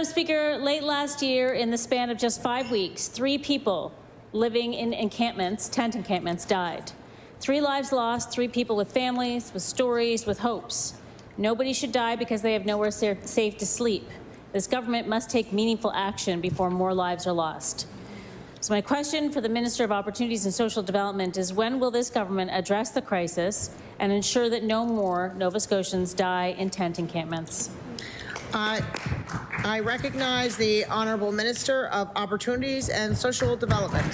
Speaker, late last year, in the span of just 5 weeks, 3 people living in encampments, tent encampments, died. 3 lives lost, 3 people with families, with stories, with hopes. Nobody should die because they have nowhere safe to sleep. This government must take meaningful action before more lives are lost. So my question for the Minister of Opportunities and Social Development is, when will this government address the crisis and ensure that no more Nova Scotians die in tent encampments? I recognize the Honourable Minister of Opportunities and Social Development.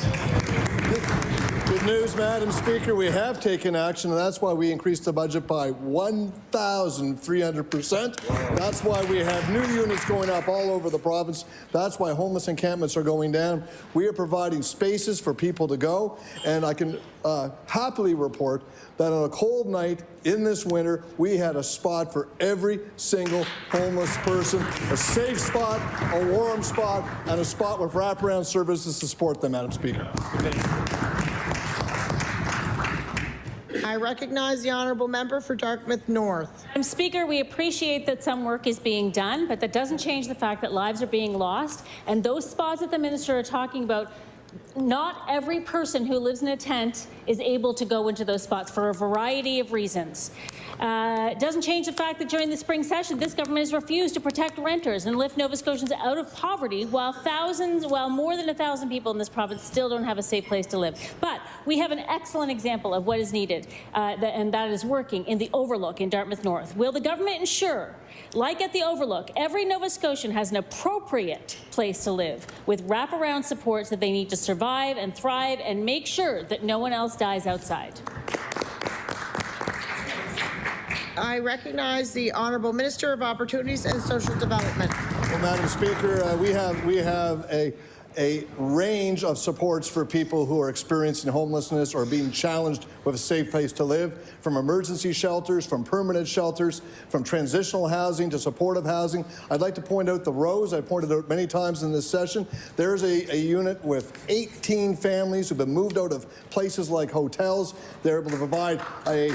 Good news, Madam Speaker. We have taken action, and that's why we increased the budget by 1,300%. That's why we have new units going up all over the province. That's why homeless encampments are going down. We are providing spaces for people to go, and I can happily report that on a cold night in this winter, we had a spot for every single homeless person, a safe spot, a warm spot, and a spot with wraparound services to support them, Madam Speaker. I recognize the Honourable Member for Dartmouth North. Madam Speaker, we appreciate that some work is being done, but that doesn't change the fact that lives are being lost. And those spots that the Minister are talking about, not every person who lives in a tent is able to go into those spots for a variety of reasons. It doesn't change the fact that during the spring session, this government has refused to protect renters and lift Nova Scotians out of poverty, while more than 1,000 people in this province still don't have a safe place to live. But we have an excellent example of what is needed, and that is working in the Overlook in Dartmouth North. Will the government ensure, like at the Overlook, every Nova Scotian has an appropriate place to live with wraparound supports that they need to survive and thrive, and make sure that no one else dies outside? I recognize the Honourable Minister of Opportunities and Social Development. Well, Madam Speaker, we have a range of supports for people who are experiencing homelessness or being challenged with a safe place to live, from emergency shelters, from permanent shelters, from transitional housing to supportive housing. I'd like to point out the Rose. I pointed out many times in this session. There's a unit with 18 families who've been moved out of places like hotels. They're able to provide a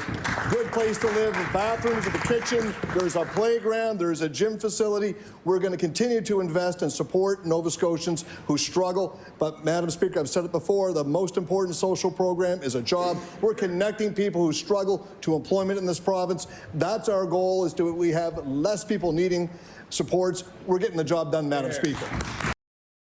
good place to live with bathrooms, with a kitchen. There's a playground. There's a gym facility. We're going to continue to invest and support Nova Scotians who struggle. But, Madam Speaker, I've said it before, the most important social program is a job. We're connecting people who struggle to employment in this province. That's our goal, is we have less people needing supports. We're getting the job done, Madam Speaker.